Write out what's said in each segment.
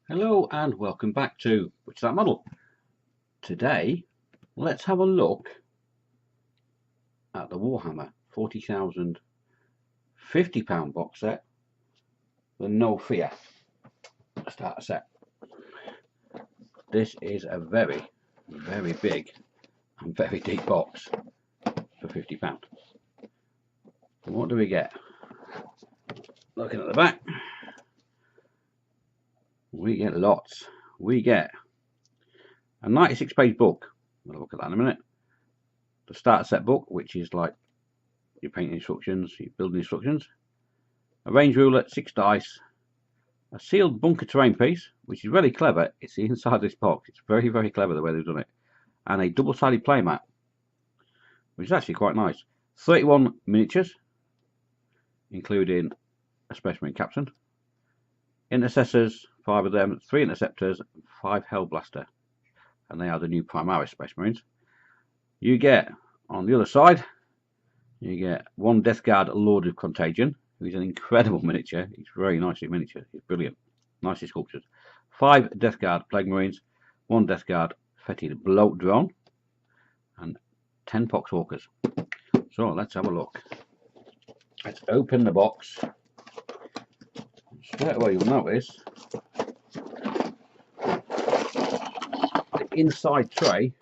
Hello and welcome back to Which Is That Model? Today let's have a look at the Warhammer 40,000 £50 box set, the No Fear starter set. This is a very big and very deep box for £50. And what do we get? Looking at the back, we get lots. We get a 96-page book. We'll look at that in a minute. The starter set book, which is like your painting instructions, your building instructions. A range ruler, 6 dice. A sealed bunker terrain piece, which is really clever. It's the inside of this box. It's very clever the way they've done it. And a double-sided playmat, which is actually quite nice. 31 miniatures, including a Space Marine captain. Intercessors, 5 of them, 3 interceptors, 5 Hellblaster, and they are the new Primaris Space Marines. You get, on the other side, you get 1 Death Guard Lord of Contagion, who's an incredible miniature. He's very nicely miniature. He's brilliant. Nicely sculptured. 5 Death Guard Plague Marines, 1 Death Guard Fetid Bloke drone, and 10 Poxwalkers. So let's have a look. Let's open the box. Straight away you'll notice the inside tray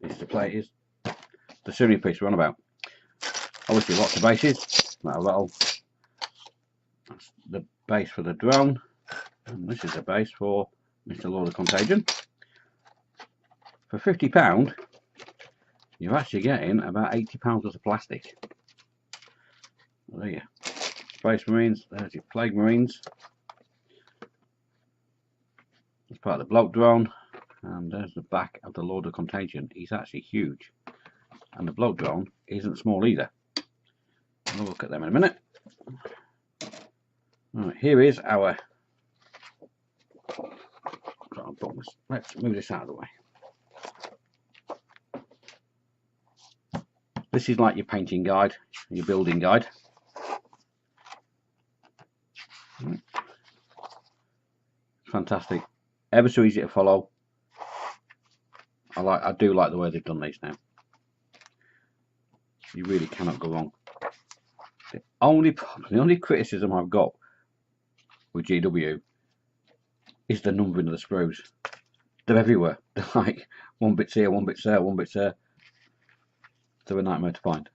is the souvenir piece we're on about. Obviously lots of bases. That's the base for the drone, and this is a base for Mr. Lord of Contagion. For £50 you're actually getting about £80 worth of plastic. Well, there you go. Space Marines, there's your Plague Marines. It's part of the bloke drone, and there's the back of the Lord of Contagion. He's actually huge, and the bloke drone isn't small either. We'll look at them in a minute. Right, here is our. Let's move this out of the way. This is like your painting guide, your building guide. Fantastic, ever so easy to follow. I do like the way they've done these now. You really cannot go wrong. The only criticism I've got with GW is the numbering of the sprues. They're everywhere. They're like one bit's here, one bit's there, one bit's there. They're a nightmare to find.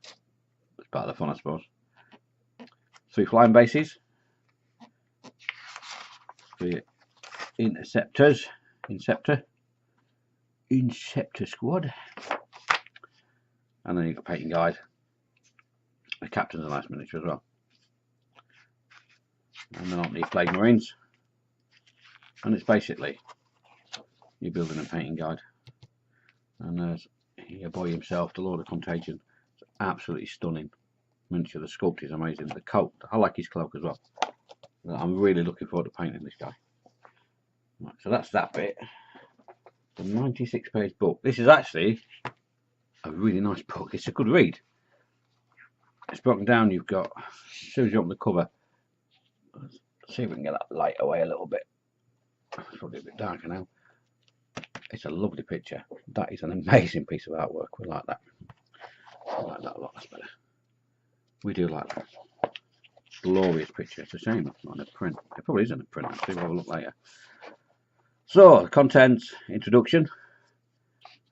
It's part of the fun, I suppose. 3 flying bases. 3 interceptors, Inceptor squad, and then you've got painting guide. The captain's a nice miniature as well, and then on the Plague Marines, and it's basically your building and painting guide. And there's your boy himself, the Lord of Contagion. It's absolutely stunning miniature. The sculpt is amazing. The coat, I like his cloak as well. I'm really looking forward to painting this guy. Right, so that's that bit. The 96-page book. This is actually a really nice book. It's a good read. It's broken down. You've got, as soon as you open the cover, let's see if we can get that light away a little bit. It's probably a bit darker now. It's a lovely picture. That is an amazing piece of artwork. We like that. I like that a lot. That's better. We do like that. Glorious picture. It's a shame it's not in a print. It probably isn't a print. Actually, we'll have a look later. So, contents, introduction,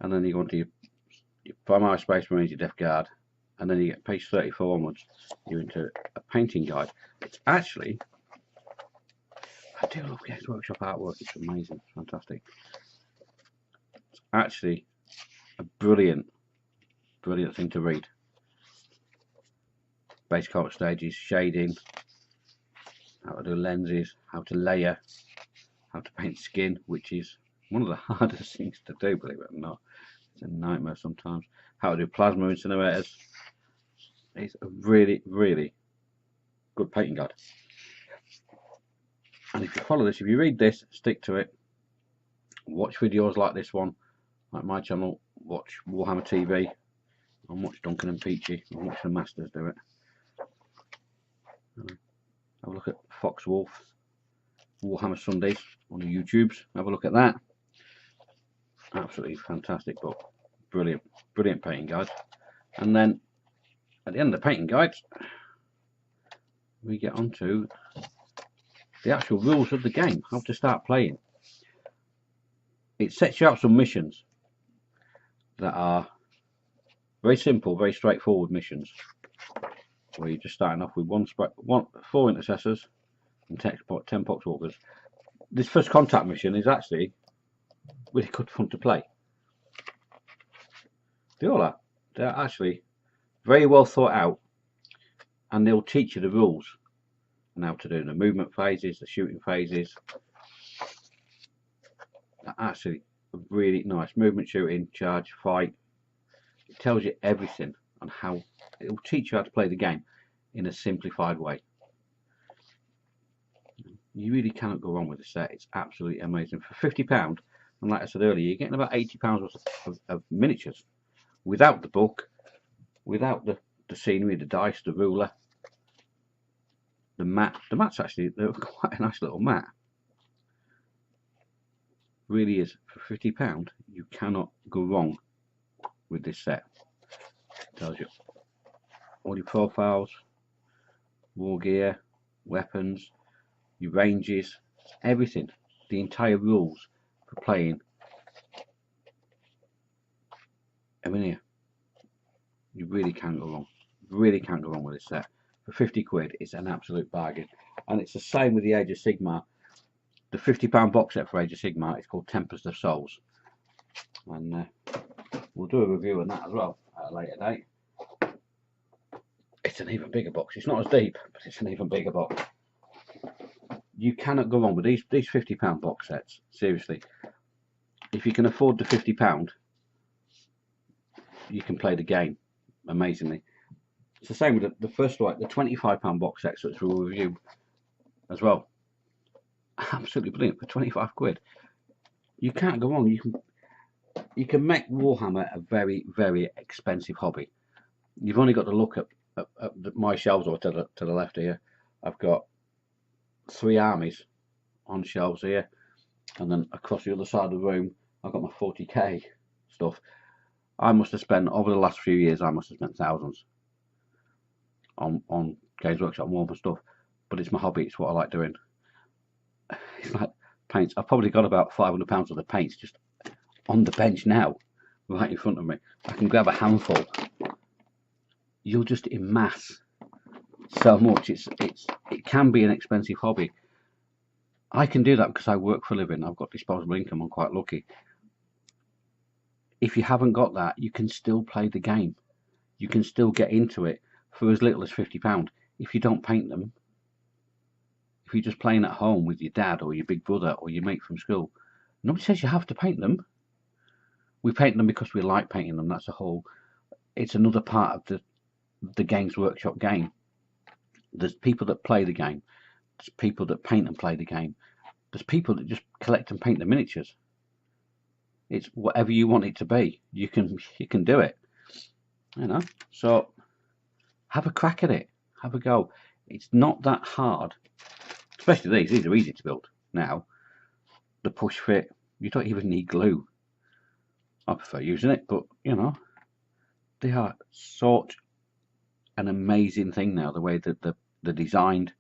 and then you go into your Primaris Space Marines, your Death Guard, and then you get page 34 onwards, you're into a painting guide. It's actually, I do love Games Workshop artwork. It's amazing. It's fantastic. It's actually a brilliant thing to read. Base coat stages, shading, how to do lenses, how to layer, how to paint skin, which is one of the hardest things to do, believe it or not. It's a nightmare sometimes. How to do plasma incinerators. It's a really good painting guide. And if you follow this, if you read this, stick to it, watch videos like this one, like my channel, watch Warhammer TV, and watch Duncan and Peachy, and watch the Masters do it. Have a look at Fox Wolf, Warhammer Sundays on the YouTubes. Have a look at that. Absolutely fantastic book. Brilliant, brilliant painting guide. And then at the end of the painting guides, we get on to the actual rules of the game, how to start playing. It sets you out some missions that are very simple, very straightforward missions, where you're just starting off with 4 intercessors and 10 poxwalkers. This first contact mission is actually really good fun to play. They're actually very well thought out, and they'll teach you the rules and how to do the movement phases, the shooting phases. They're actually really nice. Movement, shooting, charge, fight. It tells you everything on how it will teach you how to play the game in a simplified way. You really cannot go wrong with the set. It's absolutely amazing. For £50, and like I said earlier, you're getting about £80 worth of miniatures, without the book, without the scenery, the dice, the ruler, the mat. The mat's actually, they're quite a nice little mat. Really is. For £50, you cannot go wrong with this set. It tells you all your profiles, war gear, weapons, your ranges, everything. The entire rules for playing. I mean, here, you really can't go wrong. Really can't go wrong with this set. For 50 quid, it's an absolute bargain. And it's the same with the Age of Sigmar. The £50 box set for Age of Sigmar is called Tempest of Souls. And we'll do a review on that as well at a later date. It's an even bigger box. It's not as deep, but it's an even bigger box. You cannot go wrong with these £50 box sets. Seriously. If you can afford the £50, you can play the game amazingly. It's the same with the first one, the £25 box set, which we'll review as well. Absolutely brilliant for 25 quid. You can't go wrong. You can make Warhammer a very, very expensive hobby. You've only got to look at my shelves over to the left here. I've got 3 armies on shelves here, and then across the other side of the room I've got my 40k stuff. I must have spent, over the last few years, I must have spent thousands on Games Workshop and Warhammer stuff, but it's my hobby. It's what I like doing. It's like paints. I've probably got about £500 worth of paints just on the bench now, right in front of me. I can grab a handful. You'll just amass so much. It can be an expensive hobby. I can do that because I work for a living. I've got disposable income. I'm quite lucky. If you haven't got that, you can still play the game. You can still get into it for as little as £50. If you don't paint them, if you're just playing at home with your dad or your big brother or your mate from school, nobody says you have to paint them. We paint them because we like painting them. That's a whole. It's another part of the Games Workshop game. There's people that play the game. There's people that paint and play the game. There's people that just collect and paint the miniatures. It's whatever you want it to be. You can do it. You know. So have a crack at it. Have a go. It's not that hard. Especially these. These are easy to build now. The push fit. You don't even need glue. I prefer using it, but you know, they are such an amazing thing now. The way that they're designed,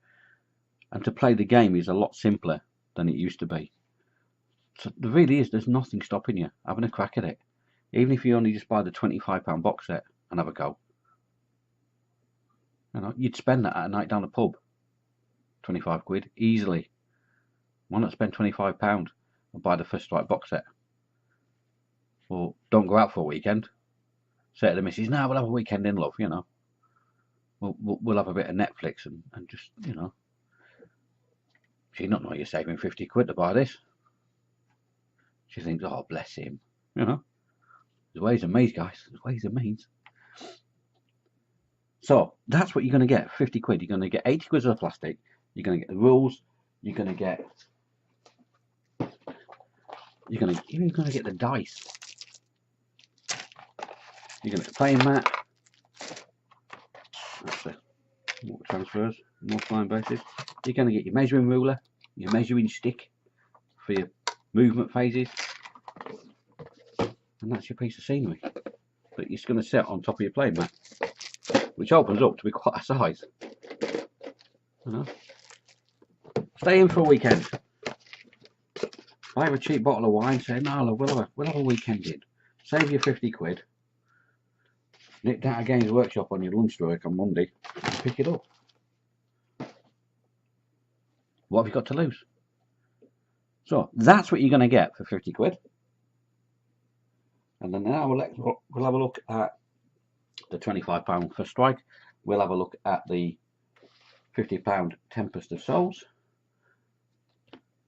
and to play the game is a lot simpler than it used to be. So there really is. There's nothing stopping you having a crack at it, even if you only just buy the £25 box set and have a go. You know, you'd spend that at a night down the pub. 25 quid easily. Why not spend £25 and buy the First Strike box set? Or don't go out for a weekend. Say to the missus, "No, we'll have a weekend in, love. You know, we'll have a bit of Netflix and just, you know." She not know you're saving 50 quid to buy this. She thinks, "Oh, bless him." You know, there's ways and means, guys. There's ways and means. So that's what you're going to get. 50 quid. You're going to get 80 quid of plastic. You're going to get the rules. you're gonna get you're gonna get the dice. You're gonna get the playing mat. That's the water transfers, multiplying basis. You're gonna get your measuring ruler, your measuring stick for your movement phases, and that's your piece of scenery that you're going to set on top of your playing mat, which opens up to be quite a size. You know? Stay in for a weekend. Buy a cheap bottle of wine, say, no, we'll have a weekend in. Save you 50 quid. Nick that again the workshop on your lunch break on Monday and pick it up. What have you got to lose? So that's what you're going to get for 50 quid. And then now we'll have a look at the £25 First Strike. We'll have a look at the £50 Tempest of Souls.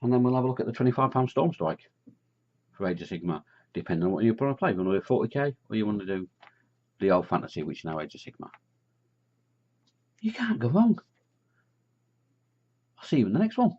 And then we'll have a look at the £25 Storm Strike for Age of Sigmar, depending on what you want to play. You want to do 40k or you want to do the old fantasy, which is now Age of Sigmar. You can't go wrong. I'll see you in the next one.